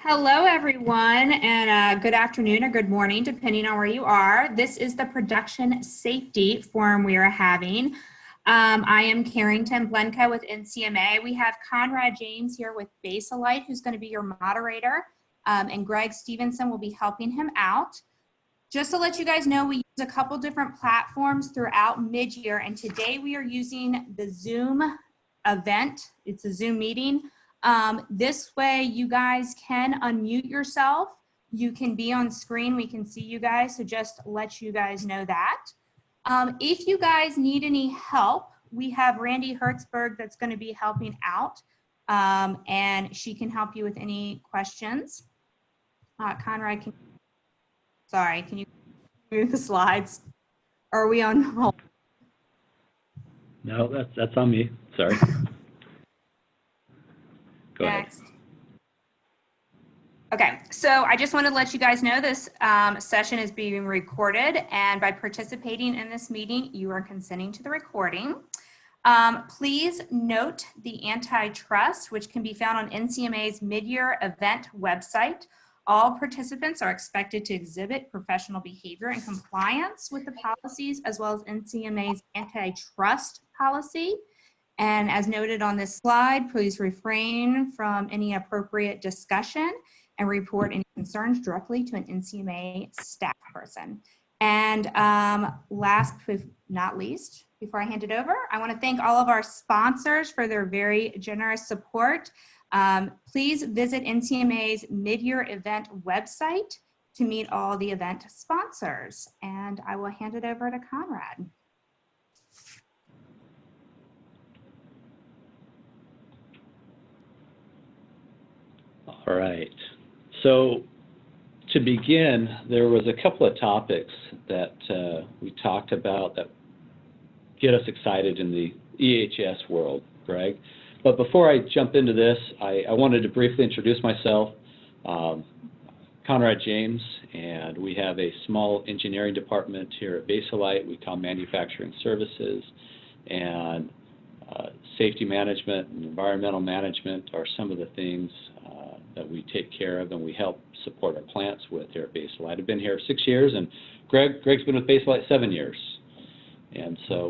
Hello, everyone, and good afternoon or good morning, depending on where you are. This is the production safety forum we are having. I am Carrington Blenko with NCMA. We have Conrad James here with Baselite, who's going to be your moderator, and Greg Stevenson will be helping him out. Just to let you guys know, we use a couple different platforms throughout Midyear, and today we are using the Zoom event. It's a Zoom meeting. This way you guys can unmute yourself. You can be on screen. We can see you guys. So just let you guys know that. If you guys need any help, we have Randy Hertzberg that's going to be helping out. And she can help you with any questions. Conrad, can you move the slides? Or are we on hold? No, that's on me. Sorry. Go Next. ahead. Okay, so I just want to let you guys know this session is being recorded, and by participating in this meeting, you are consenting to the recording. Please note the antitrust, which can be found on NCMA's Midyear event website. All participants are expected to exhibit professional behavior and compliance with the policies, as well as NCMA's antitrust policy. And as noted on this slide, please refrain from any appropriate discussion and report any concerns directly to an NCMA staff person. And last but not least, before I hand it over, I want to thank all of our sponsors for their very generous support. Please visit NCMA's Midyear event website to meet all the event sponsors. And I will hand it over to Conrad. All right. So to begin, there was a couple of topics that we talked about that get us excited in the EHS world, Greg. But before I jump into this, I wanted to briefly introduce myself. Conrad James, and we have a small engineering department here at Baselite. We call manufacturing services, and safety management and environmental management are some of the things that we take care of and we help support our plants with here at Baselite. I've been here 6 years, and Greg's been with Baselite 7 years. And so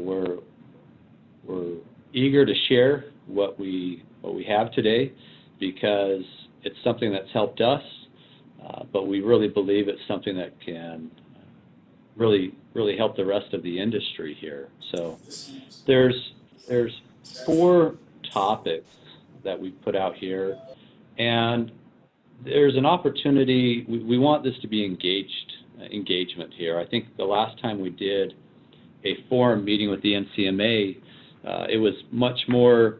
we're eager to share what we have today, because it's something that's helped us, but we really believe it's something that can really help the rest of the industry here. So there's 4 topics that we put out here, and there's an opportunity. We want this to be engagement here. I think the last time we did a forum meeting with the NCMA, it was much more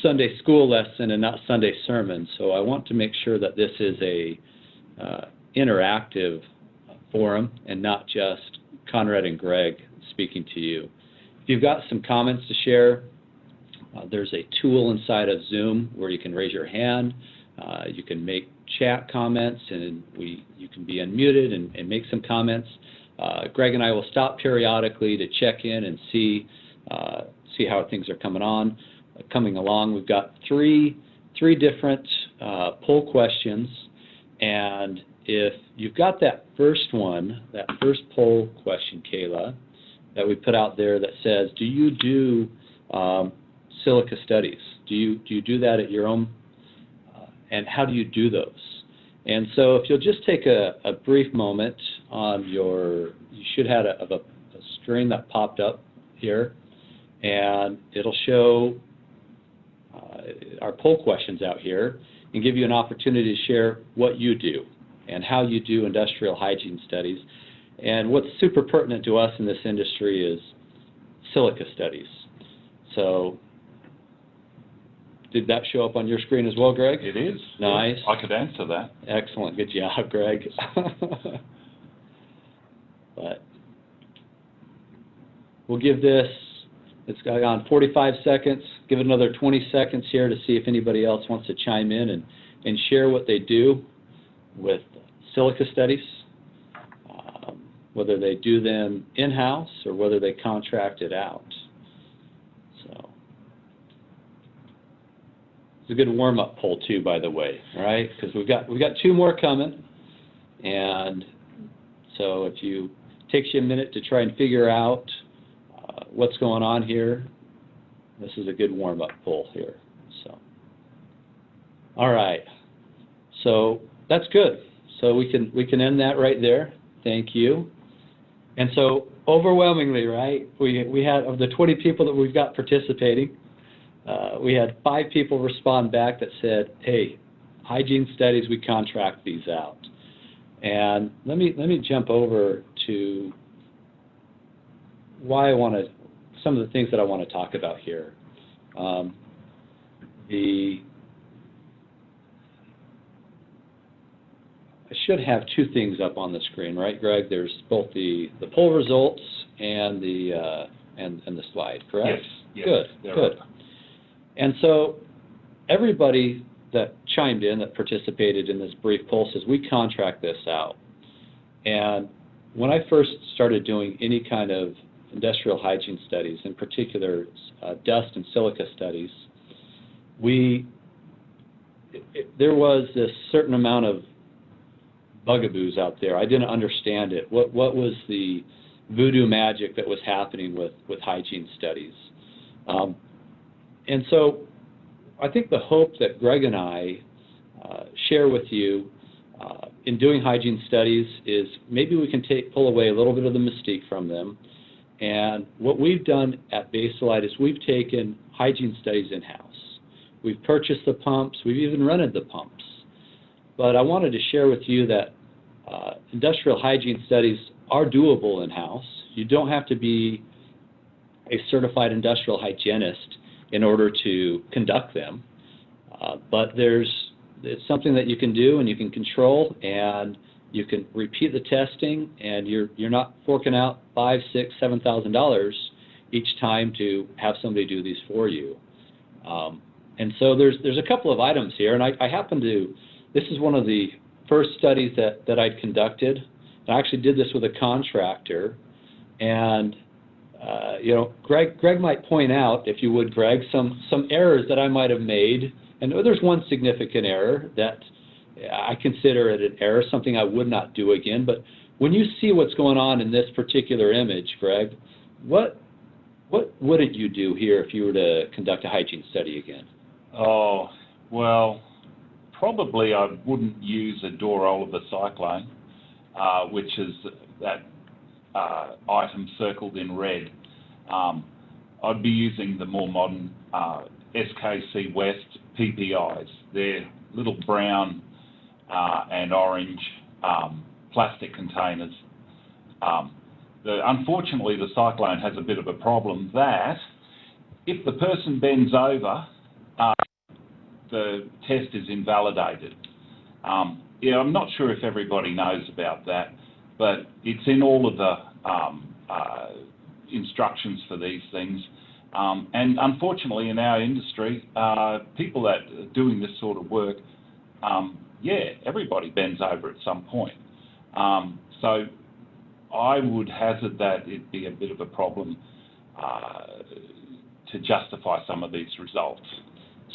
Sunday school lesson and not Sunday sermon. So I want to make sure that this is a interactive forum and not just Conrad and Greg speaking to you. If you've got some comments to share, there's a tool inside of Zoom where you can raise your hand. You can make chat comments, and you can be unmuted and make some comments. Greg and I will stop periodically to check in and see how things are coming along. We've got three different poll questions, and if you've got that first poll question, Kayla, that we put out there that says, do you do Silica studies? Do you do that at your own? And how do you do those? And so if you'll just take a brief moment on you should have a screen that popped up here, and it'll show our poll questions out here and give you an opportunity to share what you do and how you do industrial hygiene studies. And what's super pertinent to us in this industry is Silica studies. So did that show up on your screen as well, Greg? It is. Nice. I could answer that. Excellent. Good job, Greg. But we'll give this, it's gone 45 seconds. Give it another 20 seconds here to see if anybody else wants to chime in and share what they do with Silica studies, whether they do them in-house or whether they contract it out. So a good warm-up poll too, by the way, all right? Because we've got 2 more coming, and so if you takes you a minute to try and figure out what's going on here, this is a good warm-up poll here. So, all right, so that's good. So we can end that right there. Thank you. And so overwhelmingly, right, we had, of the 20 people that we've got participating, we had 5 people respond back that said, hey, hygiene studies, we contract these out. And let me jump over to why I want to, some of the things that I want to talk about here. I should have 2 things up on the screen, right, Greg? There's both the poll results and the slide, correct? Yes. Good. And so everybody that chimed in, that participated in this brief poll, says we contract this out. And when I first started doing any kind of industrial hygiene studies, in particular dust and silica studies, there was this certain amount of bugaboos out there. I didn't understand it. What was the voodoo magic that was happening with hygiene studies? And so I think the hope that Greg and I share with you in doing hygiene studies is maybe we can pull away a little bit of the mystique from them. And what we've done at Baselite is we've taken hygiene studies in-house. We've purchased the pumps. We've even rented the pumps. But I wanted to share with you that industrial hygiene studies are doable in-house. You don't have to be a certified industrial hygienist in order to conduct them. But it's something that you can do and you can control, and you can repeat the testing, and you're not forking out $5,000, $6,000, $7,000 each time to have somebody do these for you. And so there's a couple of items here, and I happen to, this is one of the first studies that I'd conducted. I actually did this with a contractor, and you know, Greg might point out, if you would, Greg, some errors that I might have made. And there's one significant error that I consider it an error, something I would not do again. But when you see what's going on in this particular image, Greg, what wouldn't you do here if you were to conduct a hygiene study again? Oh, well, probably I wouldn't use a door roll of a cyclone, which is that item circled in red. I'd be using the more modern SKC West PPIs. They're little brown and orange plastic containers. Unfortunately, the cyclone has a bit of a problem that if the person bends over, the test is invalidated. Yeah, I'm not sure if everybody knows about that, but it's in all of the instructions for these things. And unfortunately, in our industry, people that are doing this sort of work, yeah, everybody bends over at some point. So I would hazard that it'd be a bit of a problem to justify some of these results.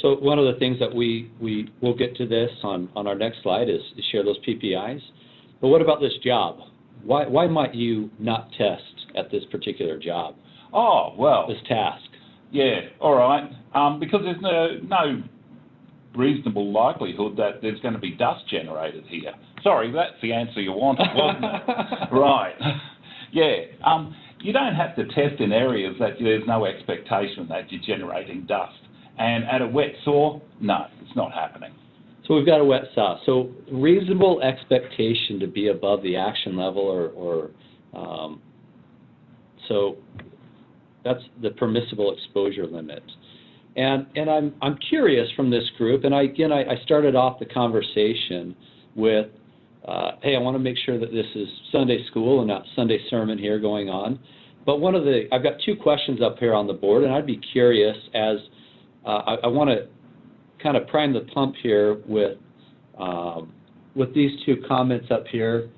So one of the things that we will get to this on our next slide is share those PPIs. But what about this job? Why might you not test at this particular job? Oh, well. This task. Yeah, all right. Because there's no reasonable likelihood that there's going to be dust generated here. Sorry, that's the answer you wanted, wasn't it? Right. Yeah. You don't have to test in areas that there's no expectation that you're generating dust. And at a wet saw, no, it's not happening. So we've got a wet saw. So reasonable expectation to be above the action level, so that's the permissible exposure limit. And I'm curious from this group, and I started off the conversation with, hey, I want to make sure that this is Sunday school and not Sunday sermon here going on. But I've got 2 questions up here on the board, and I'd be curious as I want to kind of prime the pump here with these 2 comments up here.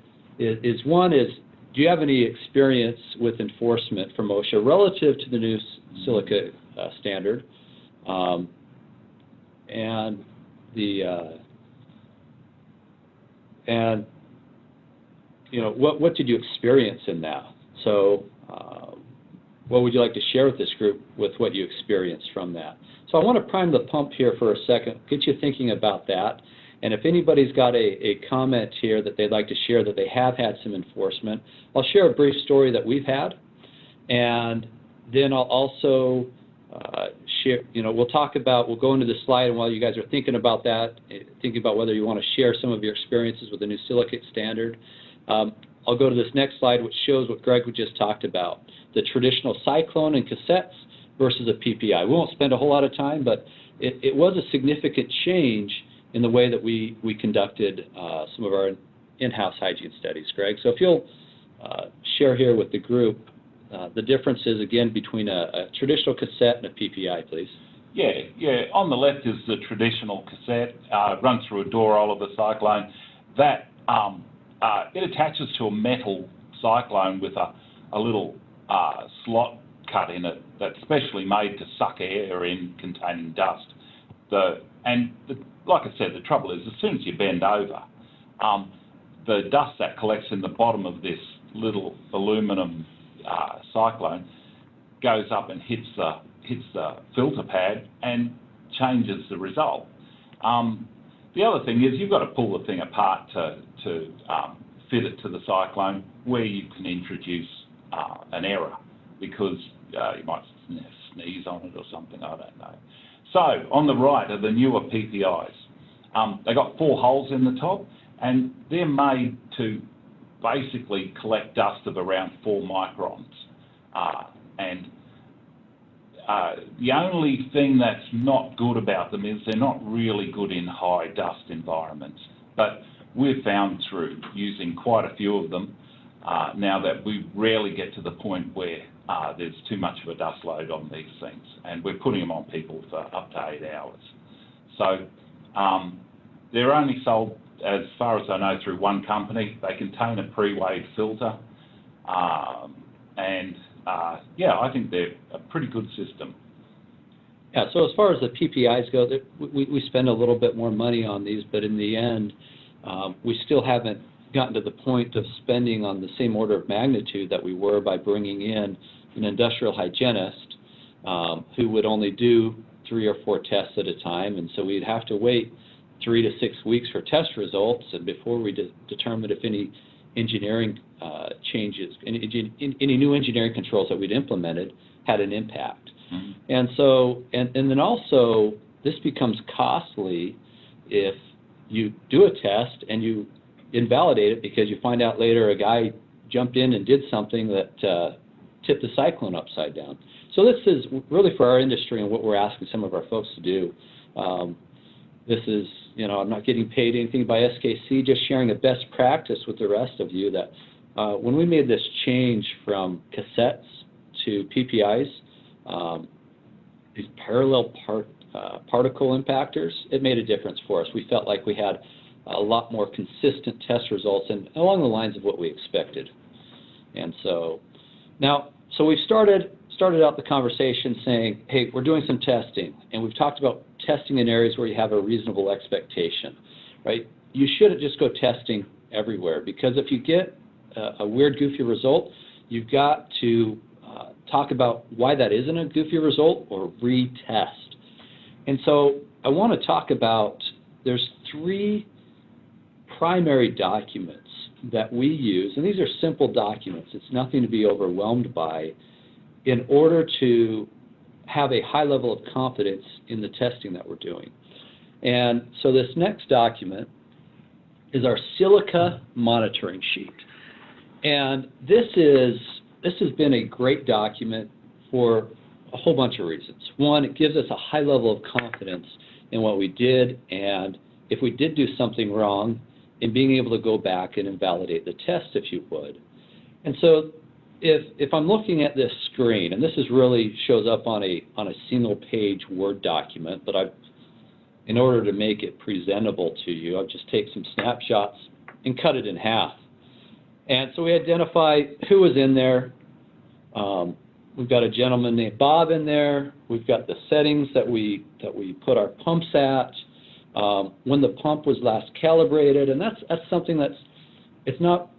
One is, do you have any experience with enforcement from OSHA relative to the new Silica standard? and and you know, what did you experience in that? So what would you like to share with this group with what you experienced from that? So I want to prime the pump here for a second, get you thinking about that. And if anybody's got a comment here that they'd like to share that they have had some enforcement, I'll share a brief story that we've had. And then I'll also share, you know, we'll go into the slide, and while you guys are thinking about that, thinking about whether you want to share some of your experiences with the new Silica standard, I'll go to this next slide, which shows what Greg just talked about, the traditional cyclone and cassettes versus a PPI. We won't spend a whole lot of time, but it was a significant change in the way that we conducted some of our in-house hygiene studies, Greg. So if you'll share here with the group the differences, again, between a traditional cassette and a PPI, please. Yeah. On the left is the traditional cassette, runs through a door hole of the cyclone. That it attaches to a metal cyclone with a little slot cut in it that's specially made to suck air in containing dust. Like I said, the trouble is, as soon as you bend over, the dust that collects in the bottom of this little aluminum cyclone goes up and hits the filter pad and changes the result. The other thing is you've got to pull the thing apart to fit it to the cyclone, where you can introduce an error because you might sneeze on it or something, I don't know. So on the right are the newer PPIs. They got 4 holes in the top, and they're made to basically collect dust of around 4 microns. The only thing that's not good about them is they're not really good in high dust environments. But we've found through using quite a few of them now that we rarely get to the point where there's too much of a dust load on these things, and we're putting them on people for up to 8 hours. So they're only sold, as far as I know, through one company. They contain a pre-weighed filter, I think they're a pretty good system. Yeah, so as far as the PPIs go, we spend a little bit more money on these, but in the end, we still haven't gotten to the point of spending on the same order of magnitude that we were by bringing in an industrial hygienist who would only do 3 or 4 tests at a time, and so we'd have to wait 3 to 6 weeks for test results, and before we determined if any engineering changes, any new engineering controls that we'd implemented had an impact. Mm-hmm. And so, and then also, this becomes costly if you do a test and you invalidate it because you find out later a guy jumped in and did something that tipped the cyclone upside down. So this is really for our industry and what we're asking some of our folks to do. This is, you know, I'm not getting paid anything by SKC, just sharing a best practice with the rest of you that when we made this change from cassettes to PPIs, these parallel particle impactors, it made a difference for us. We felt like we had a lot more consistent test results and along the lines of what we expected. And so now, so we've started out the conversation saying, hey, we're doing some testing, and we've talked about testing in areas where you have a reasonable expectation, right? You shouldn't just go testing everywhere, because if you get a weird, goofy result, you've got to talk about why that isn't a goofy result or retest. And so I want to talk about, there's 3 primary documents that we use, and these are simple documents. It's nothing to be overwhelmed by, in order to have a high level of confidence in the testing that we're doing. And so this next document is our Silica monitoring sheet. And this has been a great document for a whole bunch of reasons. One, it gives us a high level of confidence in what we did, and if we did do something wrong, in being able to go back and invalidate the test, if you would. And so if I'm looking at this screen, and this is really shows up on a single page Word document, but in order to make it presentable to you, I'll just take some snapshots and cut it in half. And so we identify who was in there, We've got a gentleman named Bob in there. We've got the settings that we put our pumps at, when the pump was last calibrated, and that's something it's not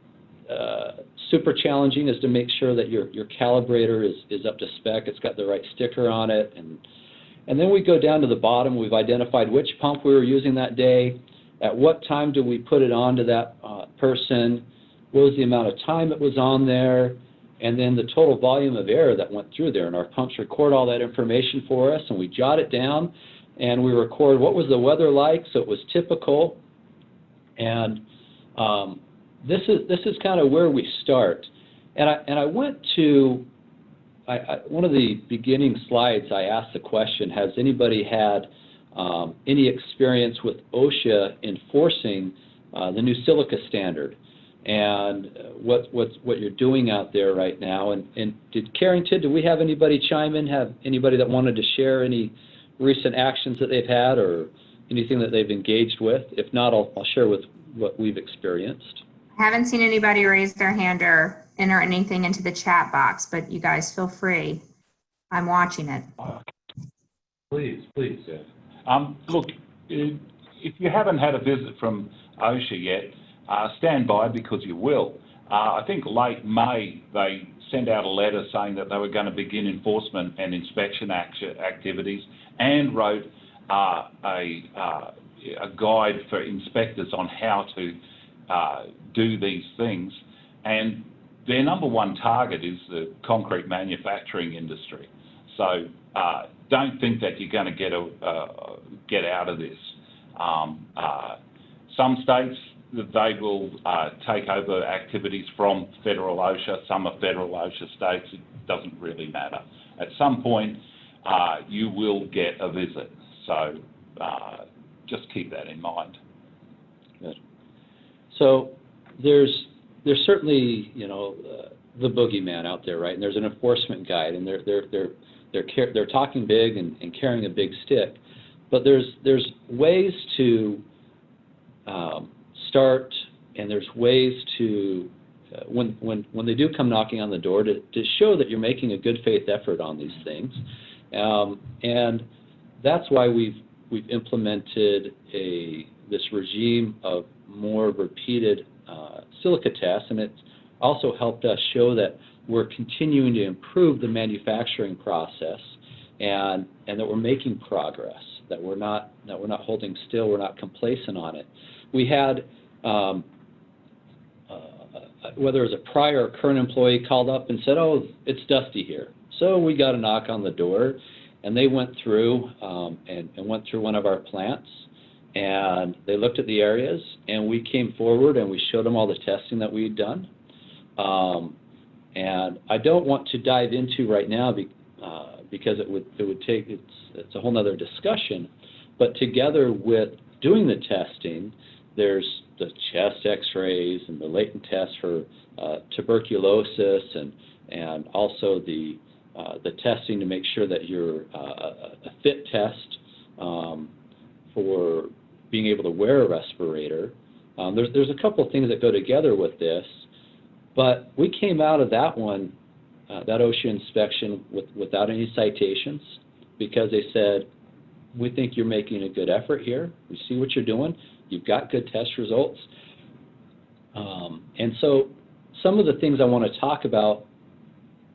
super challenging, is to make sure that your calibrator is up to spec. It's got the right sticker on it, and then we go down to the bottom. We've identified which pump we were using that day, at what time do we put it on to that person, what was the amount of time it was on there, and then the total volume of air that went through there. And our pumps record all that information for us, and we jot it down, and we record what was the weather like, so it was typical. And this is kind of where we start. And I went to one of the beginning slides. I asked the question: has anybody had any experience with OSHA enforcing the new Silica standard, and what you're doing out there right now? And did Carrington, do we have anybody chime in? Have anybody that wanted to share any recent actions that they've had or anything that they've engaged with? If not, I'll share with what we've experienced. I haven't seen anybody raise their hand or enter anything into the chat box, but you guys feel free. I'm watching it. Please, Jeff. Look, if you haven't had a visit from OSHA yet, stand by, because you will. I think late May they sent out a letter saying that they were going to begin enforcement and inspection activities, and wrote a guide for inspectors on how to do these things. And their number one target is the concrete manufacturing industry. So don't think that you're going to get out of this. Some states, they will take over activities from federal OSHA. Some are federal OSHA states. It doesn't really matter. At some point, you will get a visit. So just keep that in mind. Good. So there's certainly, the boogeyman out there, right? And there's an enforcement guide, and they're talking big and carrying a big stick. But there's ways to start, and there's ways to when they do come knocking on the door, to show that you're making a good faith effort on these things. And that's why we've implemented this regime of more repeated silica tests, and it's also helped us show that we're continuing to improve the manufacturing process, and that we're making progress, that we're not holding still, we're not complacent on it. We had whether it was a prior or current employee called up and said, "Oh, it's dusty here." So we got a knock on the door, and they went through and went through one of our plants, and they looked at the areas, and we came forward and we showed them all the testing that we'd done. And I don't want to dive into right now because it would take, it's a whole nother discussion. But together with doing the testing, there's the chest X-rays and the latent tests for tuberculosis, and also the testing to make sure that you're a fit test for being able to wear a respirator. There's a couple of things that go together with this, but we came out of that one, that OSHA inspection, without any citations, because they said, "We think you're making a good effort here. We see what you're doing. You've got good test results." And so some of the things I want to talk about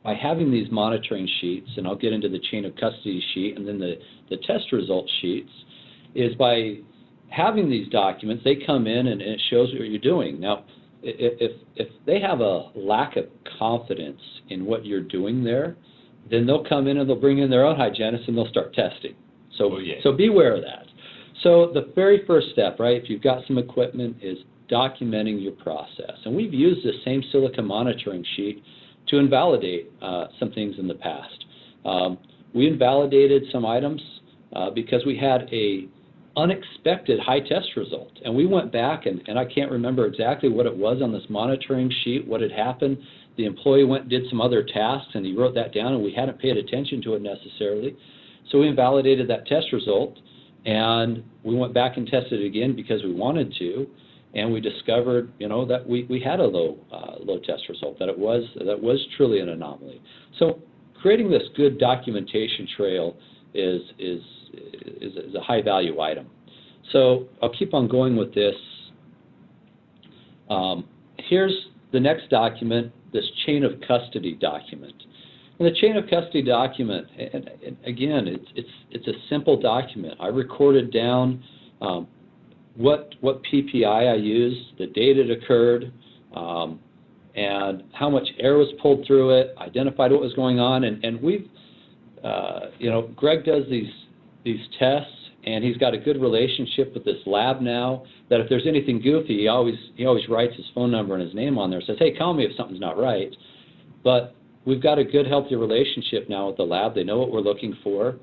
by having these monitoring sheets, and I'll get into the chain of custody sheet and then the test result sheets, is by having these documents, they come in and it shows what you're doing. Now, if they have a lack of confidence in what you're doing there, then they'll come in and they'll bring in their own hygienist and they'll start testing. So, So beware of that. So the very first step, right, if you've got some equipment, is documenting your process. And we've used the same Silica monitoring sheet to invalidate some things in the past. We invalidated some items because we had a unexpected high test result. And we went back, and I can't remember exactly what it was on this monitoring sheet, what had happened. The employee went and did some other tasks, and he wrote that down, and we hadn't paid attention to it necessarily. So we invalidated that test result, and we went back and tested it again because we wanted to, and we discovered, that we had a low test result, that was truly an anomaly. So creating this good documentation trail is a high value item. So I'll keep on going with this. Here's the next document, this chain of custody document. And the chain of custody document, and again, it's a simple document. I recorded down what PPI I used, the date it occurred, and how much air was pulled through it, identified what was going on, and we've, Greg does these tests, and he's got a good relationship with this lab now, that if there's anything goofy, he always writes his phone number and his name on there, says, hey, call me if something's not right. But we've got a good, healthy relationship now with the lab. They know what we're looking for.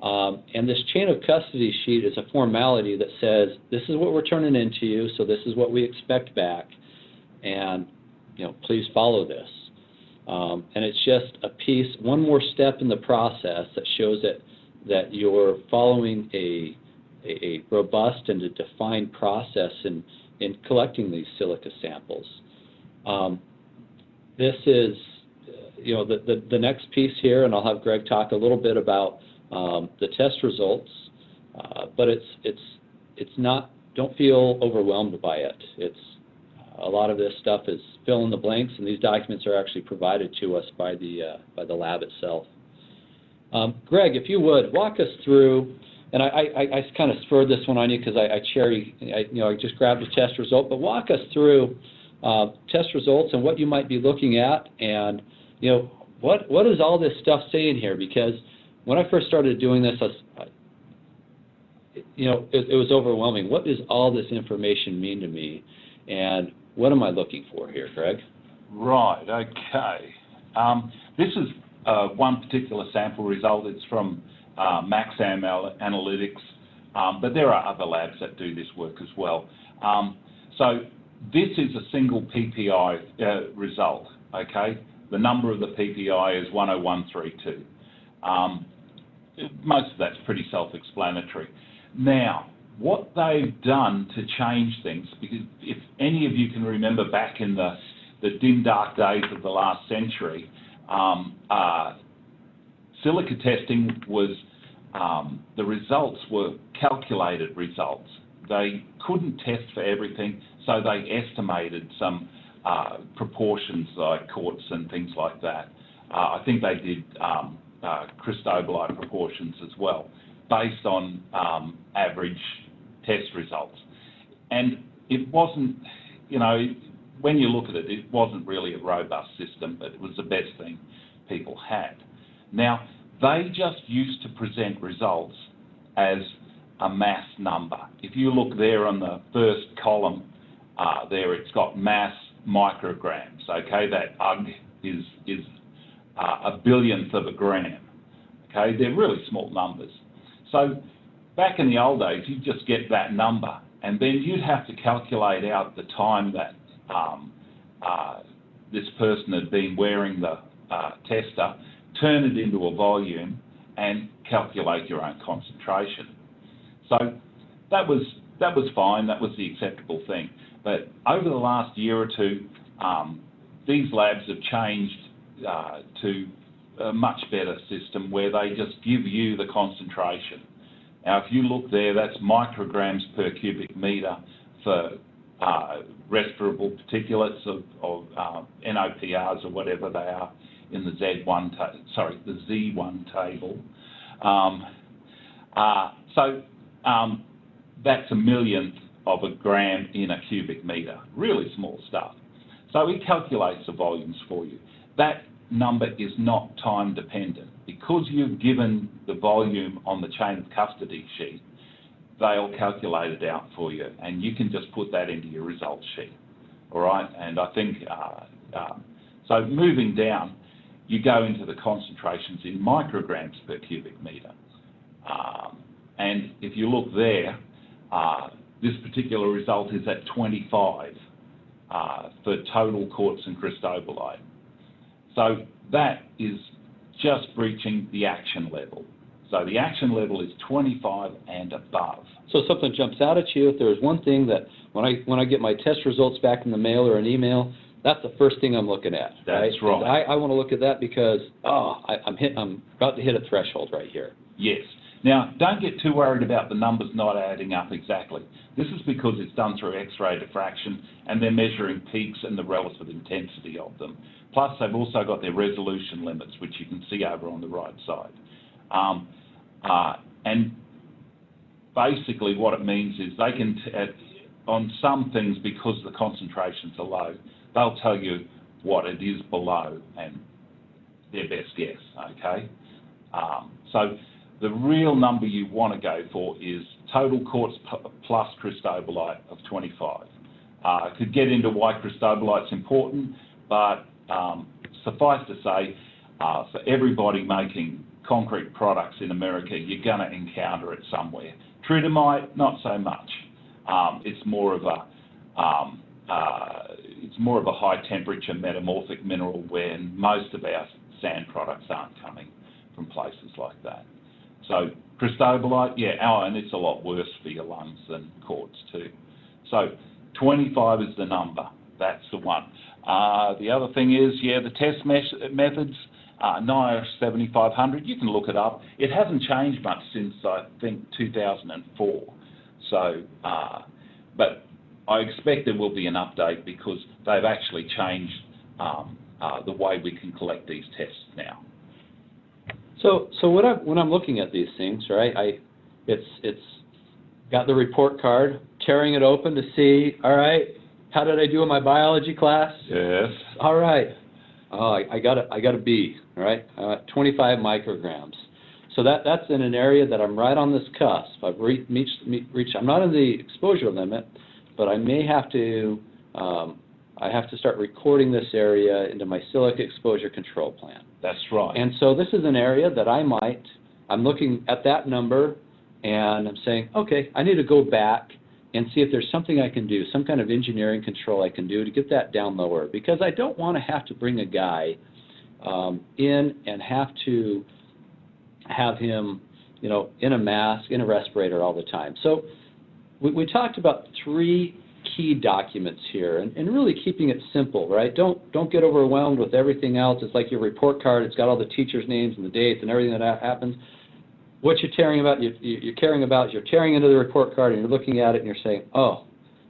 And this chain of custody sheet is a formality that says, this is what we're turning into you, so this is what we expect back, and please follow this. And it's just a piece, one more step in the process that shows that you're following a robust and a defined process in collecting these silica samples. This is, the next piece here, and I'll have Greg talk a little bit about the test results, but it's not, don't feel overwhelmed by it. It's a lot of this stuff is fill in the blanks, and these documents are actually provided to us by the lab itself. Greg, if you would, walk us through, and I kind of spurred this one on you because I just grabbed a test result, but walk us through test results and what you might be looking at, and what is all this stuff saying here? Because when I first started doing this, it was overwhelming. What does all this information mean to me, and what am I looking for here, Greg? Right, okay. This is one particular sample result. It's from Maxam Analytics, but there are other labs that do this work as well. So this is a single PPI result, okay? The number of the PPI is 10132. Most of that's pretty self-explanatory. Now, what they've done to change things, because if any of you can remember back in the dim, dark days of the last century, silica testing was, the results were calculated results. They couldn't test for everything, so they estimated some proportions like quarts and things like that. I think they did cristobalite proportions as well, based on average test results. And it wasn't, when you look at it, it wasn't really a robust system, but it was the best thing people had. Now, they just used to present results as a mass number. If you look there on the first column, there it's got mass micrograms, okay? That UG is a billionth of a gram, okay? They're really small numbers. So back in the old days, you'd just get that number, and then you'd have to calculate out the time that this person had been wearing the tester, turn it into a volume, and calculate your own concentration. So that was fine. That was the acceptable thing. But over the last year or two, these labs have changed to a much better system where they just give you the concentration. Now, if you look there, that's micrograms per cubic meter for respirable particulates of NOPRs or whatever they are in the the Z1 table. So that's a millionth of a gram in a cubic meter, really small stuff. So it calculates the volumes for you. That number is not time dependent. Because you've given the volume on the chain of custody sheet, they'll calculate it out for you, and you can just put that into your results sheet. All right, and I think, so moving down, you go into the concentrations in micrograms per cubic meter. And if you look there, this particular result is at 25 for total quartz and cristobalite. So that is just breaching the action level. So the action level is 25 and above. So something jumps out at you. If there's one thing that when I get my test results back in the mail or an email, that's the first thing I'm looking at. That's right. right. I want to look at that because I'm about to hit a threshold right here. Yes. Now, don't get too worried about the numbers not adding up exactly. This is because it's done through X-ray diffraction, and they're measuring peaks and the relative intensity of them. Plus, they've also got their resolution limits, which you can see over on the right side. And basically what it means is they can, on some things, because the concentrations are low, they'll tell you what it is below and their best guess, okay? So the real number you want to go for is total quartz plus cristobalite of 25. Could get into why cristobalite's important, but suffice to say, for everybody making concrete products in America, you're going to encounter it somewhere. Tridymite, not so much. It's more of a high temperature metamorphic mineral, when most of our sand products aren't coming from places like that. So cristobalite, yeah, and it's a lot worse for your lungs than quartz too. So 25 is the number. That's the one. The other thing is, yeah, the test methods, NIOSH 7500, you can look it up. It hasn't changed much since, I think, 2004. So, but I expect there will be an update because they've actually changed the way we can collect these tests now. So when I'm looking at these things, right, it's got the report card, tearing it open to see, all right, how did I do in my biology class? Yes. All right. Oh, I got a B, right? 25 micrograms. So that's in an area that I'm right on this cusp. I've reached. I'm not in the exposure limit, but I may have to. I have to start recording this area into my silica exposure control plan. That's right. And so this is an area that I'm looking at that number, and I'm saying, okay, I need to go back and see if there's something I can do, some kind of engineering control I can do to get that down lower, because I don't want to have to bring a guy in and have to have him, in a mask, in a respirator all the time. So we talked about 3 key documents here, and really keeping it simple, right? Don't get overwhelmed with everything else. It's like your report card. It's got all the teachers' names and the dates and everything that happens. What you're caring about, you're tearing into the report card and you're looking at it and you're saying, oh,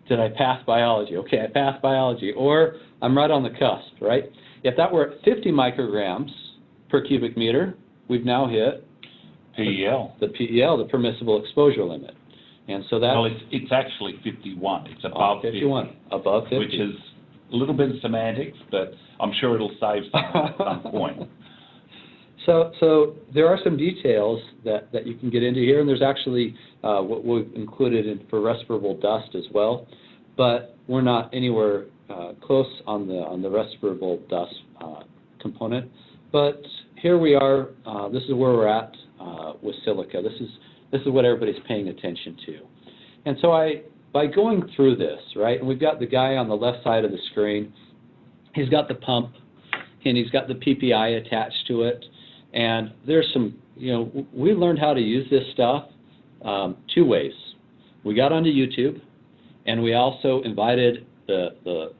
did I pass biology? Okay, I passed biology, or I'm right on the cusp, right? If that were at 50 micrograms per cubic meter, we've now hit PEL. The PEL, the permissible exposure limit. And so that... Well, it's actually 51. It's above 51. 50. Above 50. Which is a little bit of semantics, but I'm sure it'll save something at some point. So there are some details that you can get into here, and there's actually what we've included for respirable dust as well, but we're not anywhere close on the respirable dust component. But here we are. This is where we're at with silica. This is what everybody's paying attention to. And so by going through this, right, and we've got the guy on the left side of the screen, he's got the pump, and he's got the PPI attached to it. And there's some, we learned how to use this stuff 2 ways. We got onto YouTube, and we also invited the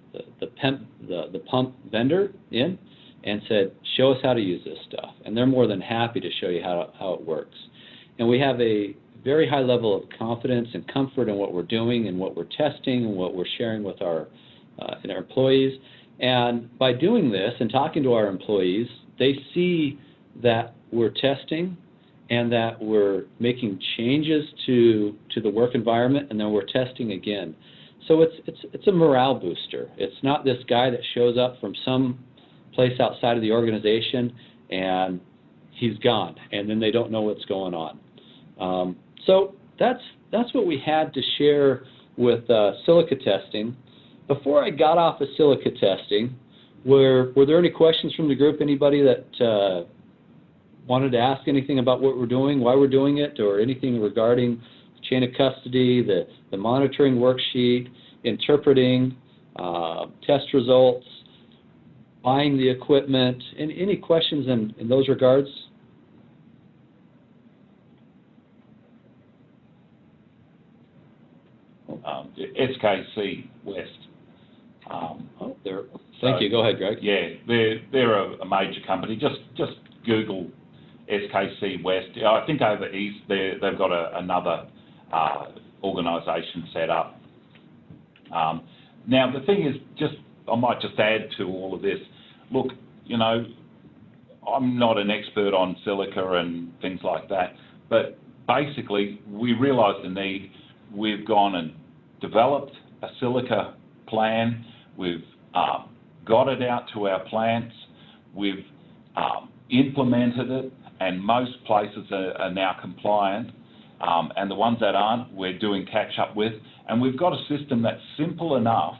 pump vendor in and said, show us how to use this stuff. And they're more than happy to show you how it works. And we have a very high level of confidence and comfort in what we're doing and what we're testing and what we're sharing with our employees. And by doing this and talking to our employees, they see that we're testing and that we're making changes to the work environment, and then we're testing again. So it's a morale booster. It's not this guy that shows up from some place outside of the organization and he's gone, and then they don't know what's going on. So that's what we had to share with silica testing. Before I got off of silica testing, were there any questions from the group? Anybody that wanted to ask anything about what we're doing, why we're doing it, or anything regarding the chain of custody, the monitoring worksheet, interpreting, test results, buying the equipment, and any questions in those regards? SKC West. Thank you. Go ahead, Greg. Yeah, they're a major company. Just Google SKC West. I think over east they've got another organisation set up. Now the thing is, I might just add to all of this. Look, I'm not an expert on silica and things like that, but basically we realised the need. We've gone and developed a silica plan. We've got it out to our plants. We've implemented it, and most places are now compliant. And the ones that aren't, we're doing catch up with. And we've got a system that's simple enough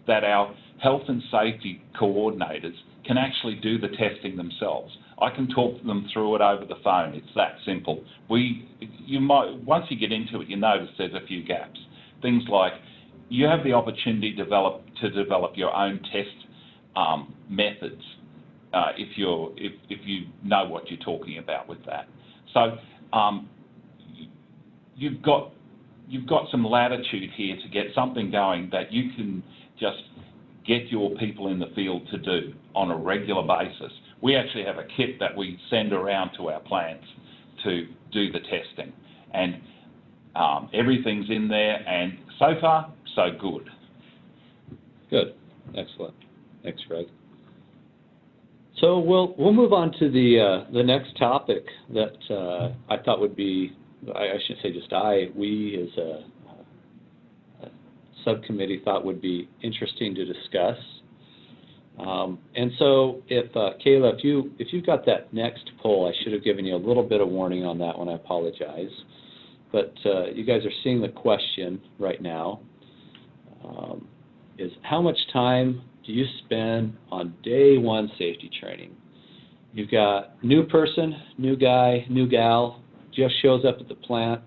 that our health and safety coordinators can actually do the testing themselves. I can talk them through it over the phone. It's that simple. Once you get into it, you notice there's a few gaps. Things like you have the opportunity to develop your own test methods if you know what you're talking about with that. So you've got some latitude here to get something going that you can just get your people in the field to do on a regular basis. We actually have a kit that we send around to our plants to do the testing, and everything's in there, and so far, so good. Good. Excellent. Thanks, Greg. So we'll move on to the next topic that I thought would be, I shouldn't say just we as a subcommittee thought would be interesting to discuss. And so if Kayla, if you've got that next poll, I should have given you a little bit of warning on that one. I apologize. But you guys are seeing the question right now, is how much time do you spend on day one safety training? You've got new person, new guy, new gal, just shows up at the plant.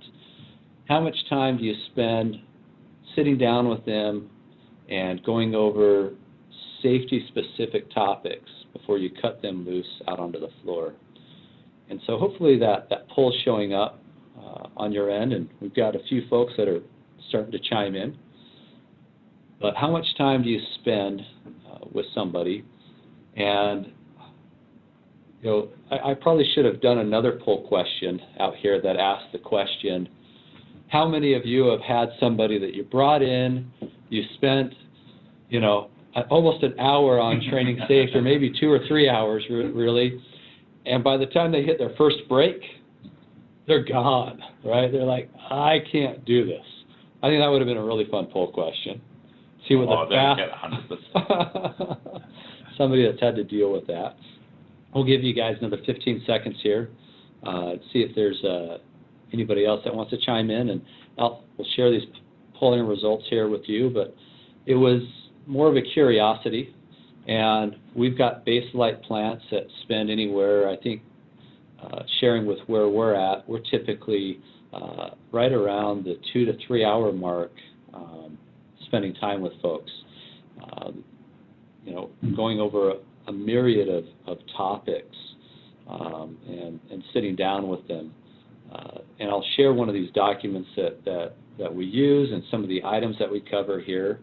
How much time do you spend sitting down with them and going over safety-specific topics before you cut them loose out onto the floor? And so hopefully that poll's showing up on your end, and we've got a few folks that are starting to chime in. But how much time do you spend with somebody? And I probably should have done another poll question out here that asked the question, how many of you have had somebody that you brought in, you spent, almost an hour on training safety, or maybe 2 or 3 hours really, and by the time they hit their first break, they're gone, right? They're like, I can't do this. I think that would have been a really fun poll question. See what the fast somebody that's had to deal with that. We'll give you guys another 15 seconds here. See if there's anybody else that wants to chime in, and we'll share these polling results here with you. But it was more of a curiosity, and we've got Baselite plants that spend anywhere, I think, sharing with where we're at, we're typically right around the 2 to 3 hour mark spending time with folks, going over a myriad of topics and sitting down with them. And I'll share one of these documents that we use and some of the items that we cover here.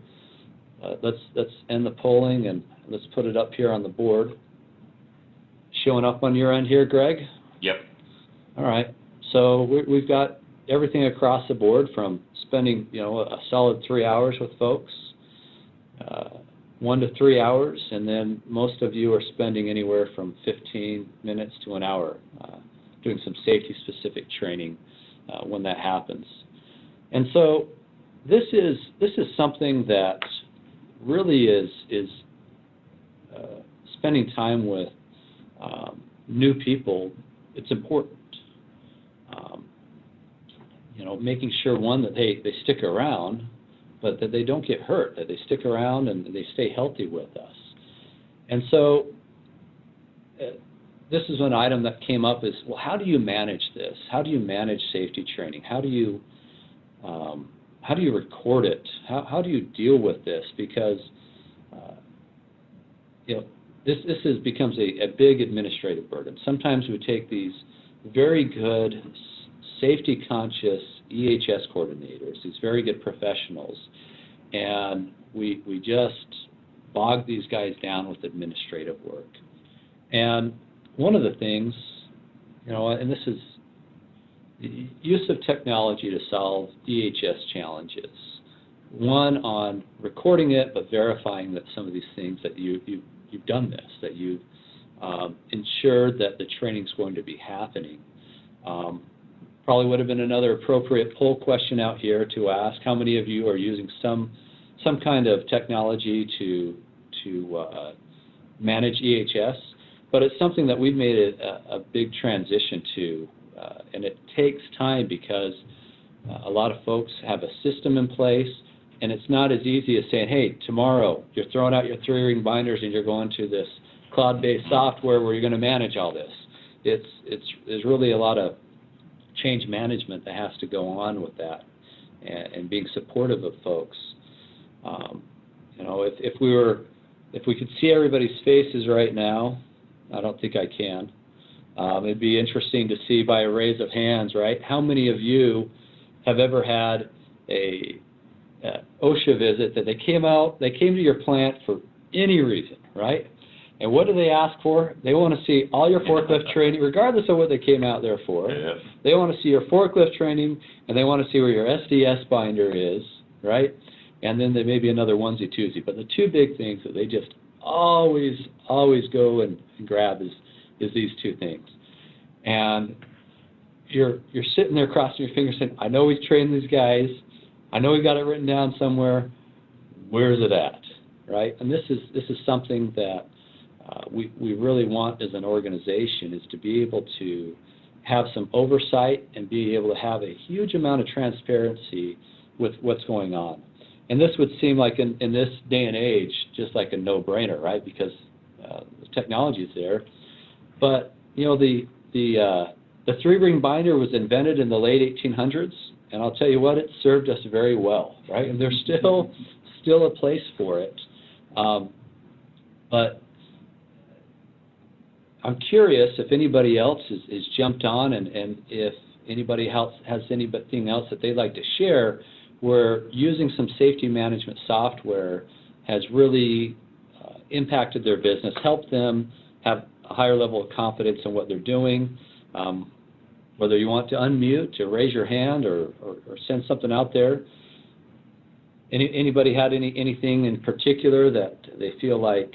Let's end the polling and let's put it up here on the board. Showing up on your end here, Greg? Yep. All right. So we've got everything across the board from spending, a solid 3 hours with folks, 1 to 3 hours, and then most of you are spending anywhere from 15 minutes to an hour doing some safety-specific training when that happens. And so this is something that really is spending time with new people. It's important. Making sure, one, that they stick around, but that they don't get hurt, that they stick around and they stay healthy with us. And so this is an item that came up is, well, how do you manage this? How do you manage safety training? How do you record it? How do you deal with this? Because this becomes a big administrative burden. Sometimes we take these very good safety conscious EHS coordinators, these very good professionals, and we just bog these guys down with administrative work. And one of the things, and this is the use of technology to solve EHS challenges. One, on recording it, but verifying that some of these things that you've done this, that you've ensured that the training's going to be happening. Probably would have been another appropriate poll question out here to ask how many of you are using some kind of technology to manage EHS, but it's something that we've made a big transition to, and it takes time because a lot of folks have a system in place, and it's not as easy as saying, hey, tomorrow you're throwing out your 3-ring binders and you're going to this cloud-based software where you're going to manage all this. There's really a lot of change management that has to go on with that, and being supportive of folks. If we could see everybody's faces right now, I don't think I can. It'd be interesting to see by a raise of hands, right? How many of you have ever had a OSHA visit that they came to your plant for any reason, right? And what do they ask for? They want to see all your forklift training, regardless of what they came out there for. Yes. They want to see your forklift training, and they want to see where your SDS binder is, right? And then there may be another onesie-twosie. But the two big things that they just always go and grab is these two things. And you're sitting there crossing your fingers saying, I know we've trained these guys. I know we've got it written down somewhere. Where is it at, right? And this is something that we really want as an organization, is to be able to have some oversight and be able to have a huge amount of transparency with what's going on. And this would seem like in this day and age just like a no-brainer, right? Because the technology is there. But the 3-ring binder was invented in the late 1800s, and I'll tell you what, it served us very well, right? And there's still a place for it. But I'm curious if anybody else is jumped on, and if anybody else has anything else that they'd like to share, where using some safety management software has really impacted their business, helped them have a higher level of confidence in what they're doing. Whether you want to unmute, to raise your hand, or send something out there. Anybody had anything in particular that they feel like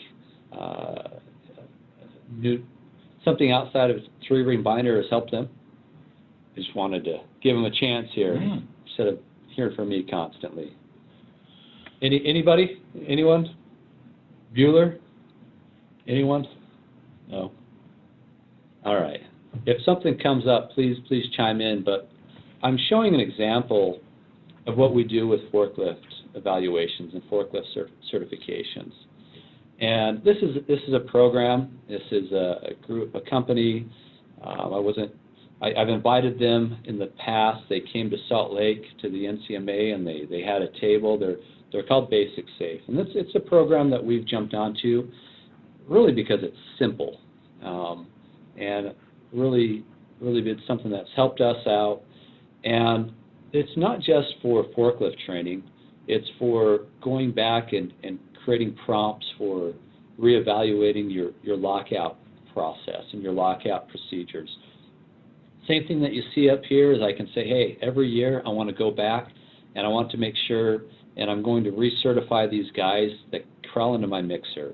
something outside of 3-ring binder has helped them? I just wanted to give them a chance here instead of hearing from me constantly. Anybody? Anyone? Bueller? Anyone? No? All right. If something comes up, please chime in, but I'm showing an example of what we do with forklift evaluations and forklift certifications. And this is a program. This is a company. I've invited them in the past. They came to Salt Lake to the NCMA, and they had a table. They're called Basic Safe, and it's a program that we've jumped onto, really because it's simple, and really been something that's helped us out. And it's not just for forklift training. It's for going back and creating prompts for reevaluating your lockout process and your lockout procedures. Same thing that you see up here is I can say, hey, every year I want to go back and I want to make sure, and I'm going to recertify these guys that crawl into my mixer.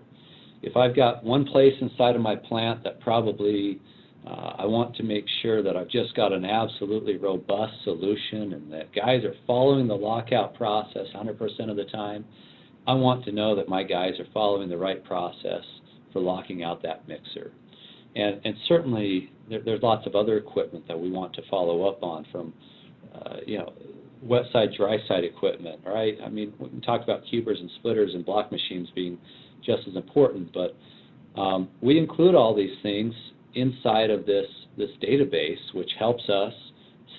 If I've got one place inside of my plant that probably I want to make sure that I've just got an absolutely robust solution and that guys are following the lockout process 100% of the time, I want to know that my guys are following the right process for locking out that mixer. And certainly there's lots of other equipment that we want to follow up on, from wet side, dry side equipment, right? I mean, we can talk about cubers and splitters and block machines being just as important, but we include all these things inside of this database, which helps us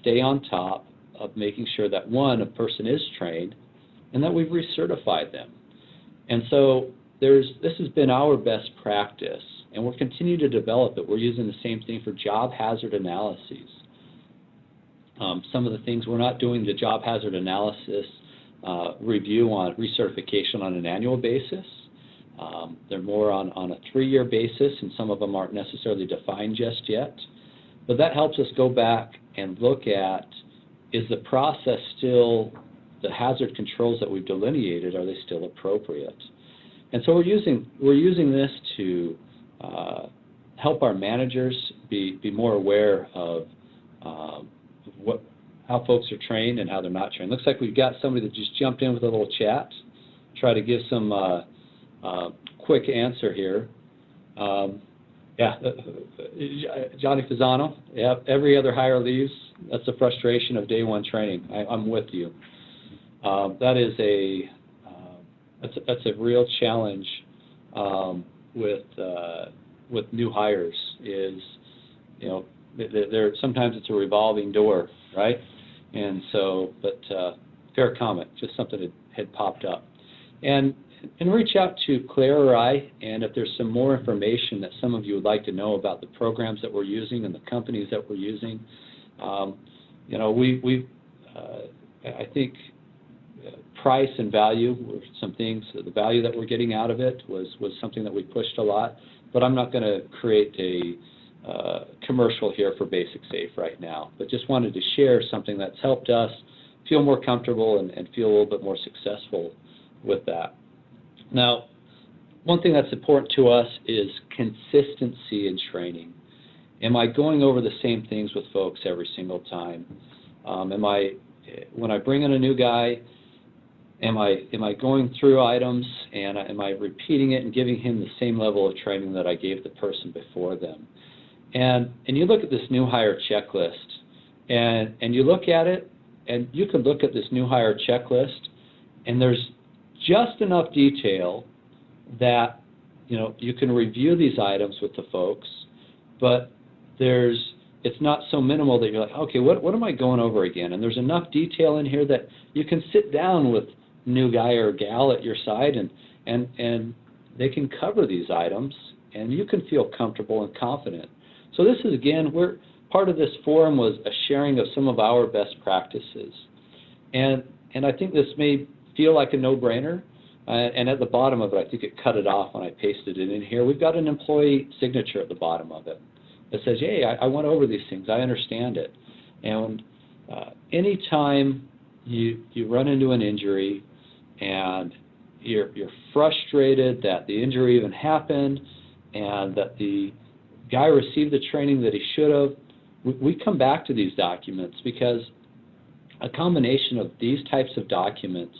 stay on top of making sure that, one, a person is trained and that we've recertified them. And so this has been our best practice, and we'll continue to develop it. We're using the same thing for job hazard analyses. Some of the things we're not doing the job hazard analysis review on recertification on an annual basis. They're more on a 3-year basis, and some of them aren't necessarily defined just yet. But that helps us go back and look at, is the process still, the hazard controls that we've delineated, are they still appropriate? And so we're using this to help our managers be more aware of how folks are trained and how they're not trained. Looks like we've got somebody that just jumped in with a little chat. Try to give some quick answer here. Johnny Fasano, yeah, every other hire leaves. That's the frustration of day one training. I'm with you. That is that's a real challenge with new hires. Is, you know, sometimes it's a revolving door, right? And so, but fair comment, just something that had popped up. And reach out to Claire or I, and if there's some more information that some of you would like to know about the programs that we're using and the companies that we're using. You know, I think price and value were some things. The value that we're getting out of it was something that we pushed a lot. But I'm not going to create a commercial here for Basic Safe right now. But just wanted to share something that's helped us feel more comfortable and feel a little bit more successful with that. Now, one thing that's important to us is consistency in training. Am I going over the same things with folks every single time? When I bring in a new guy, am I going through items and am I repeating it and giving him the same level of training that I gave the person before them? And you look at this new hire checklist, and you look at it, and you can look at this new hire checklist, and there's just enough detail that, you know, you can review these items with the folks, but it's not so minimal that you're like, okay, what am I going over again? And there's enough detail in here that you can sit down with new guy or gal at your side, and they can cover these items, and you can feel comfortable and confident. So this is, again, part of this forum was a sharing of some of our best practices. And I think this may feel like a no-brainer, and at the bottom of it, I think it cut it off when I pasted it in here. We've got an employee signature at the bottom of it that says, hey, I went over these things, I understand it. And anytime you run into an injury and you're frustrated that the injury even happened and that the guy received the training that he should have, we come back to these documents because a combination of these types of documents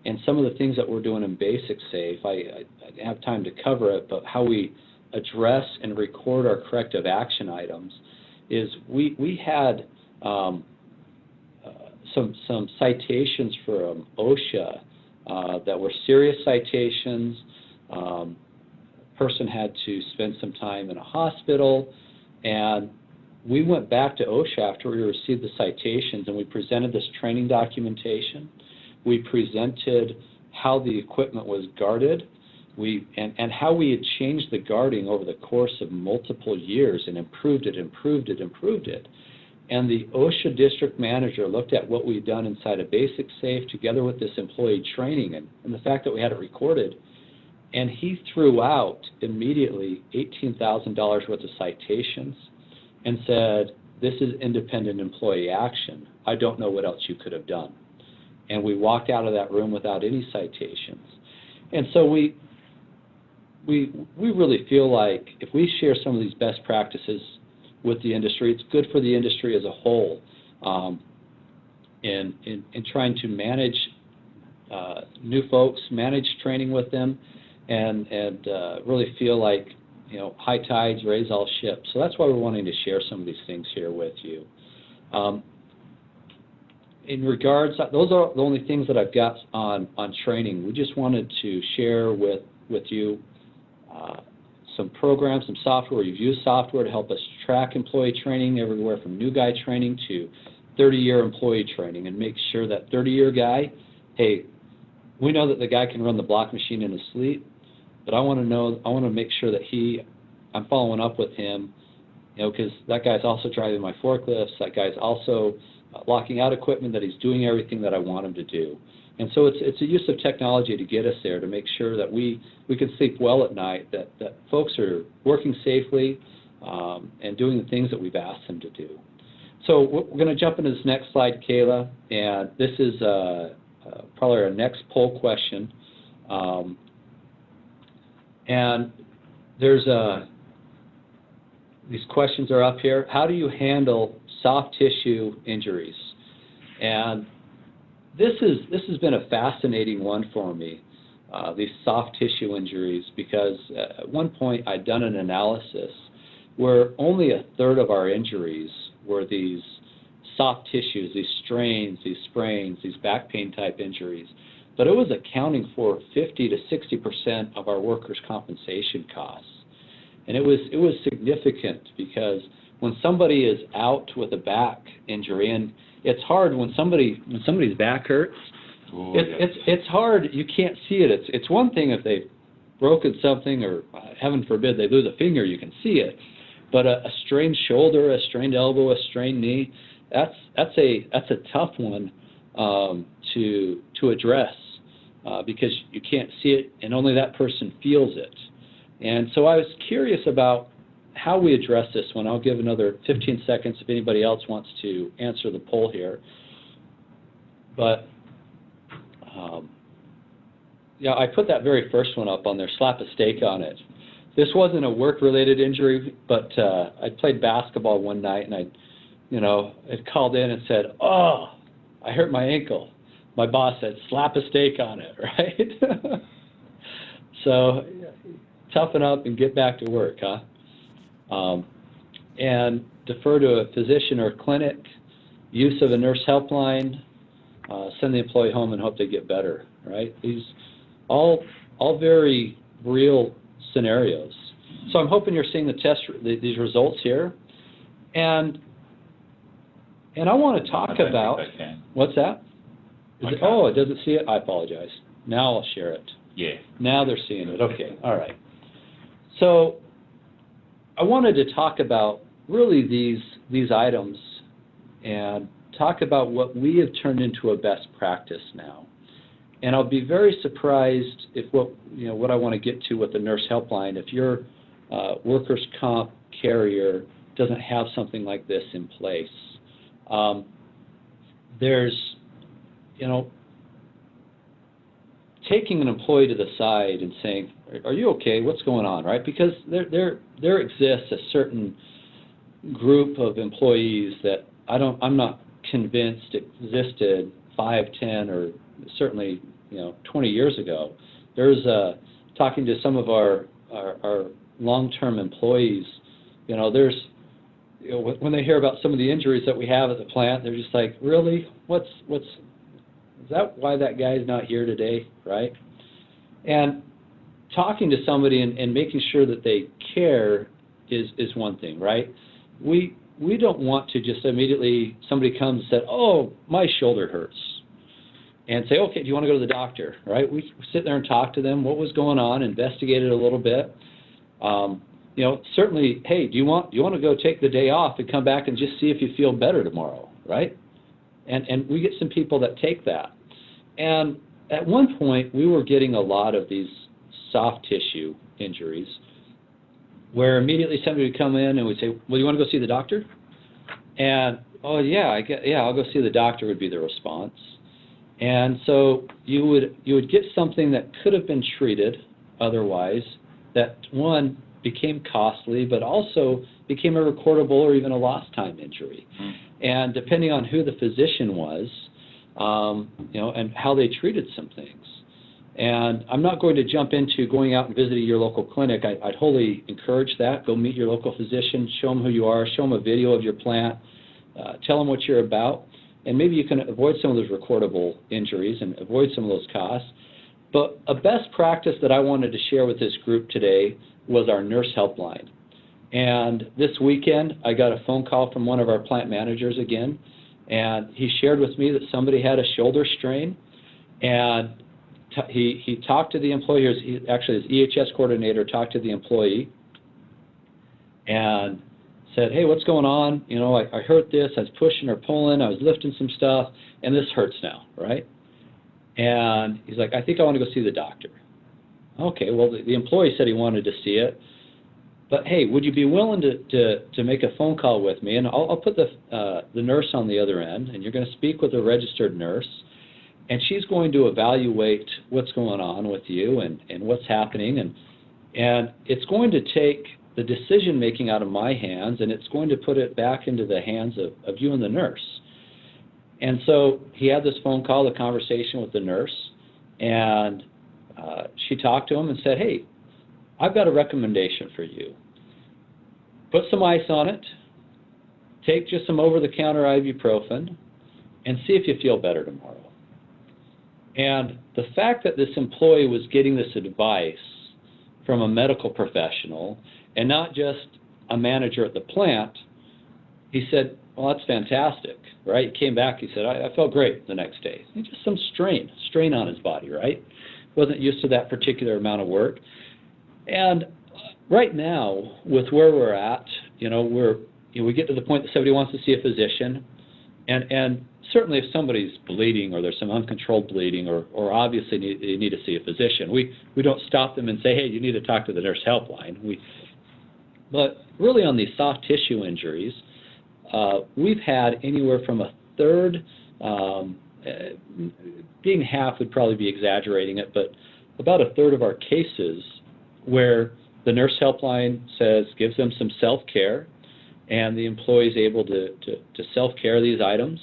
and some of the things that we're doing in Basic Safe, I have time to cover it, but how we address and record our corrective action items is we had some citations from OSHA that were serious citations. Person had to spend some time in a hospital, and we went back to OSHA after we received the citations, and we presented this training documentation. We presented how the equipment was guarded, and how we had changed the guarding over the course of multiple years and improved it. And the OSHA district manager looked at what we'd done inside of Basic Safe together with this employee training and the fact that we had it recorded. And he threw out immediately $18,000 worth of citations and said, this is independent employee action. I don't know what else you could have done. And we walked out of that room without any citations. And so we really feel like if we share some of these best practices with the industry, it's good for the industry as a whole in trying to manage new folks, manage training with them, and really feel like, you know, high tides raise all ships. So that's why we're wanting to share some of these things here with you. In regards, those are the only things that I've got on training. We just wanted to share with you some programs, some software. We've used software to help us track employee training everywhere from new guy training to 30-year employee training, and make sure that 30-year guy, hey, we know that the guy can run the block machine in his sleep, but I want to make sure that I'm following up with him, you know, because that guy's also driving my forklifts, that guy's also locking out equipment, that he's doing everything that I want him to do. And so it's a use of technology to get us there, to make sure that we can sleep well at night, that folks are working safely and doing the things that we've asked them to do. So we're going to jump into this next slide, Kayla, and this is probably our next poll question. And there's these questions are up here. How do you handle soft tissue injuries? And this has been a fascinating one for me, these soft tissue injuries, because at one point I'd done an analysis where only a third of our injuries were these soft tissues, these strains, these sprains, these back pain type injuries. But it was accounting for 50 to 60% of our workers' compensation costs. And it was significant, because when somebody is out with a back injury, and it's hard when somebody's back hurts, it's hard, you can't see it. It's one thing if they've broken something, or heaven forbid they lose a finger, you can see it. But a strained shoulder, a strained elbow, a strained knee, that's a tough one to address, because you can't see it and only that person feels it. And so I was curious about how we address this one. I'll give another 15 seconds if anybody else wants to answer the poll here. But yeah, I put that very first one up on there, slap a steak on it. This wasn't a work-related injury, but I played basketball one night, and it called in and said, "Oh, I hurt my ankle." My boss said, "Slap a steak on it," right? So toughen up and get back to work, huh? And defer to a physician or clinic, use of a nurse helpline, send the employee home and hope they get better, right? These all very real scenarios. So I'm hoping you're seeing these results here, and I want to talk about what's that? Oh, it doesn't see it. I apologize. Now I'll share it. Yeah. Now they're seeing it. Okay. All right. So I wanted to talk about really these items and talk about what we have turned into a best practice now. And I'll be very surprised if what I want to get to with the nurse helpline, if your workers' comp carrier doesn't have something like this in place. There's, taking an employee to the side and saying, "Are you okay? What's going on?" Right? Because there exists a certain group of employees that I'm not convinced existed 5, 10, or certainly 20 years ago. There's talking to some of our long-term employees. There's when they hear about some of the injuries that we have at the plant, they're just like, "Really? Is that why that guy's not here today?" Right? And talking to somebody and making sure that they care is one thing, right? We don't want to just immediately, somebody comes and said, "Oh, my shoulder hurts," and say, "Okay, do you want to go to the doctor?" Right? We sit there and talk to them, what was going on, investigate it a little bit. Certainly, hey, do you want to go take the day off and come back and just see if you feel better tomorrow, right? And we get some people that take that. And at one point, we were getting a lot of these soft tissue injuries where immediately somebody would come in and would say, "Well, you want to go see the doctor?" And, "Oh, yeah, I'll go see the doctor," would be the response. And so you would get something that could have been treated otherwise, that one became costly, but also became a recordable or even a lost time injury. And depending on who the physician was, and how they treated some things. And I'm not going to jump into going out and visiting your local clinic. I'd wholly encourage that. Go meet your local physician, show them who you are, show them a video of your plant, tell them what you're about, and maybe you can avoid some of those recordable injuries and avoid some of those costs. But a best practice that I wanted to share with this group today was our nurse helpline. And this weekend, I got a phone call from one of our plant managers again, and he shared with me that somebody had a shoulder strain, and he talked to the employee. Actually, his EHS coordinator talked to the employee and said, "Hey, what's going on? I hurt this. I was pushing or pulling. I was lifting some stuff, and this hurts now," right? And he's like, I think I want to go see the doctor. Okay, well, the employee said he wanted to see it. But hey, would you be willing to make a phone call with me? And I'll put the nurse on the other end, and you're going to speak with a registered nurse, and she's going to evaluate what's going on with you and what's happening, and it's going to take the decision making out of my hands, and it's going to put it back into the hands of you and the nurse. And so he had this phone call, a conversation with the nurse, and she talked to him and said, hey, I've got a recommendation for you. Put some ice on it, take just some over-the-counter ibuprofen, and see if you feel better tomorrow. And the fact that this employee was getting this advice from a medical professional and not just a manager at the plant, he said, well, that's fantastic, right? He came back, he said, I felt great the next day. Just some strain on his body, right? Wasn't used to that particular amount of work. And right now, with where we're at, we get to the point that somebody wants to see a physician, and certainly if somebody's bleeding or there's some uncontrolled bleeding or obviously they need to see a physician, we don't stop them and say, hey, you need to talk to the nurse helpline. But really on these soft tissue injuries, we've had anywhere from a third, being half would probably be exaggerating it, but about a third of our cases where the nurse helpline gives them some self-care, and the employee is able to self-care these items,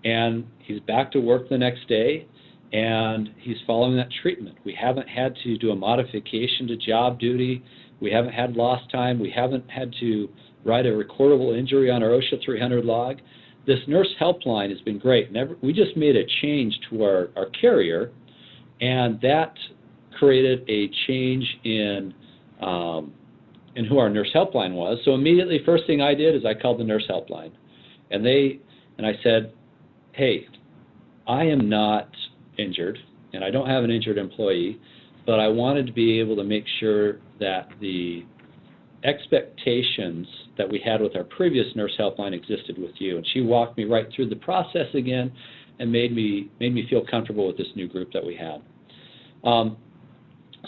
and he's back to work the next day, and he's following that treatment. We haven't had to do a modification to job duty. We haven't had lost time. We haven't had to write a recordable injury on our OSHA 300 log. This nurse helpline has been great. We just made a change to our carrier, and that created a change in who our nurse helpline was. So immediately, first thing I did is I called the nurse helpline, and I said, hey, I am not injured, and I don't have an injured employee, but I wanted to be able to make sure that the expectations that we had with our previous nurse helpline existed with you. And she walked me right through the process again and made me feel comfortable with this new group that we had.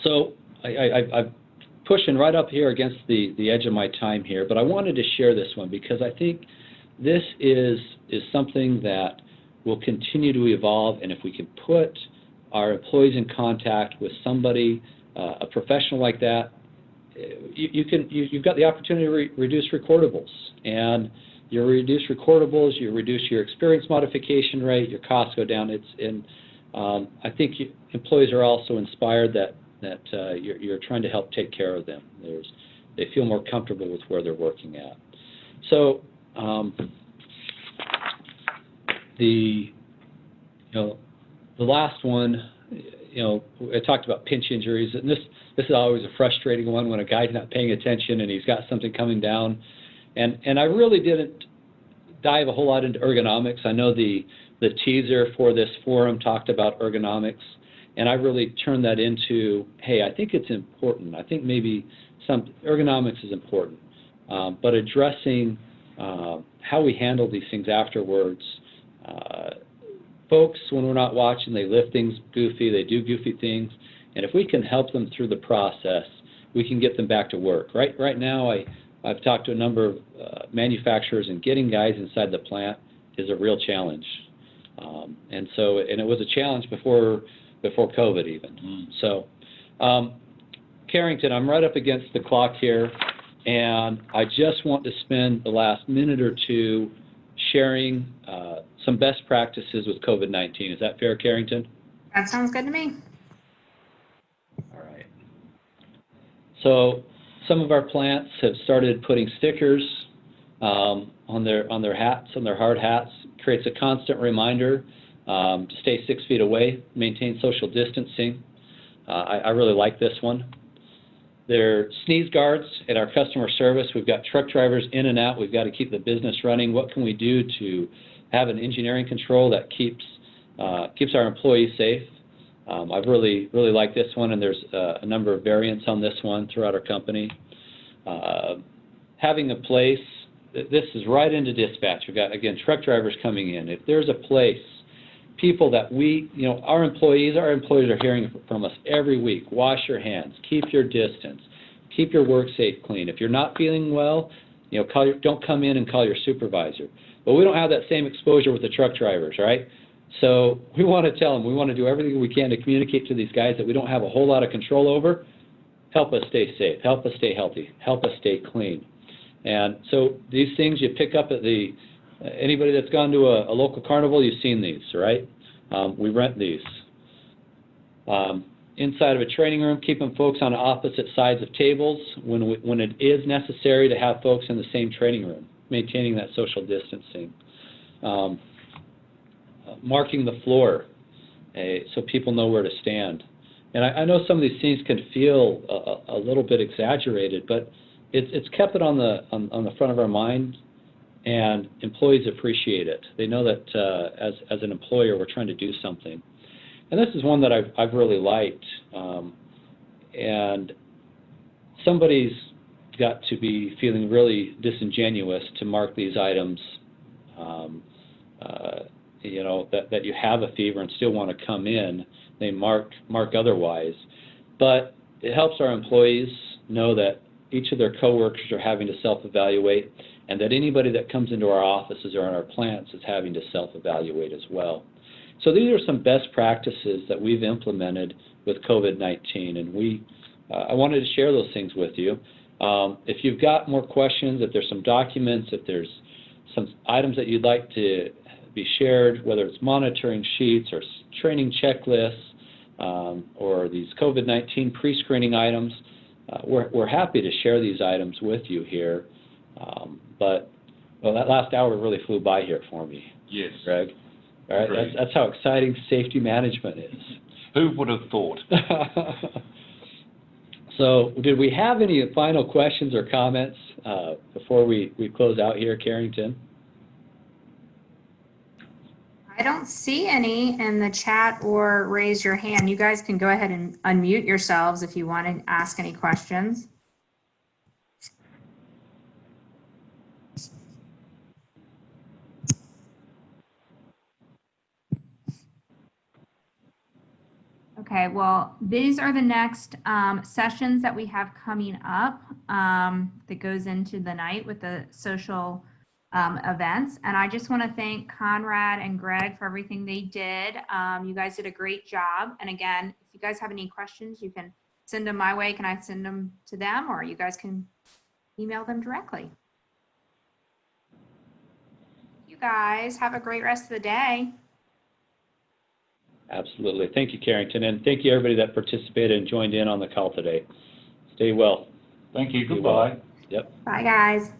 So I'm pushing right up here against the edge of my time here, but I wanted to share this one because I think this is something that will continue to evolve, and if we can put our employees in contact with somebody, a professional like that, you've got the opportunity to reduce recordables, and you reduce recordables, you reduce your experience modification rate, your costs go down. I think employees are also inspired that you're trying to help take care of them. They feel more comfortable with where they're working at. So the last one, I talked about pinch injuries, and this is always a frustrating one when a guy's not paying attention and he's got something coming down. And I really didn't dive a whole lot into ergonomics. I know the teaser for this forum talked about ergonomics, and I really turned that into, hey, I think it's important. I think maybe some ergonomics is important, but addressing how we handle these things afterwards. Folks, when we're not watching, they lift things goofy, they do goofy things, and if we can help them through the process, we can get them back to work. Right now, I've talked to a number of manufacturers, and getting guys inside the plant is a real challenge. And it was a challenge before COVID even. So, Carrington, I'm right up against the clock here, and I just want to spend the last minute or two sharing some best practices with COVID-19. Is that fair, Carrington? That sounds good to me. All right. So some of our plants have started putting stickers on their hats, on their hard hats. Creates a constant reminder to stay 6 feet away, maintain social distancing. I really like this one. They're sneeze guards at our customer service. We've got truck drivers in and out. We've got to keep the business running. What can we do to have an engineering control that keeps our employees safe? I really like this one, and there's a number of variants on this one throughout our company. Having a place, this is right into dispatch. We've got, again, truck drivers coming in. If there's a place people that our employees are hearing from us every week. Wash your hands, keep your distance, keep your workspace clean. If you're not feeling well, don't come in and call your supervisor. But we don't have that same exposure with the truck drivers, right? So we want to tell them, we want to do everything we can to communicate to these guys that we don't have a whole lot of control over. Help us stay safe, help us stay healthy, help us stay clean. And so these things you pick up at anybody that's gone to a local carnival, you've seen these, right? We rent these. Inside of a training room, keeping folks on opposite sides of tables when it is necessary to have folks in the same training room, maintaining that social distancing. Marking the floor so people know where to stand. And I know some of these things can feel a little bit exaggerated, but it's kept it on the front of our mind, and employees appreciate it. They know that as an employer, we're trying to do something. And this is one that I've really liked. And somebody's got to be feeling really disingenuous to mark these items, that you have a fever and still want to come in. They mark otherwise. But it helps our employees know that each of their coworkers are having to self-evaluate, and that anybody that comes into our offices or in our plants is having to self-evaluate as well. So these are some best practices that we've implemented with COVID-19, and I wanted to share those things with you. If you've got more questions, if there's some documents, if there's some items that you'd like to be shared, whether it's monitoring sheets or training checklists or these COVID-19 pre-screening items, we're happy to share these items with you here. But that last hour really flew by here for me. Yes. Greg. All right, that's how exciting safety management is. Who would have thought? So did we have any final questions or comments before we close out here, Carrington? I don't see any in the chat or raise your hand. You guys can go ahead and unmute yourselves if you want to ask any questions. Okay, well, these are the next sessions that we have coming up that goes into the night with the social events. And I just want to thank Conrad and Greg for everything they did. You guys did a great job. And again, if you guys have any questions, you can send them my way. Can I send them to them, or you guys can email them directly? You guys have a great rest of the day. Absolutely. Thank you, Carrington. And thank you, everybody that participated and joined in on the call today. Stay well. Thank you. Be Goodbye. well. Yep. Bye, guys.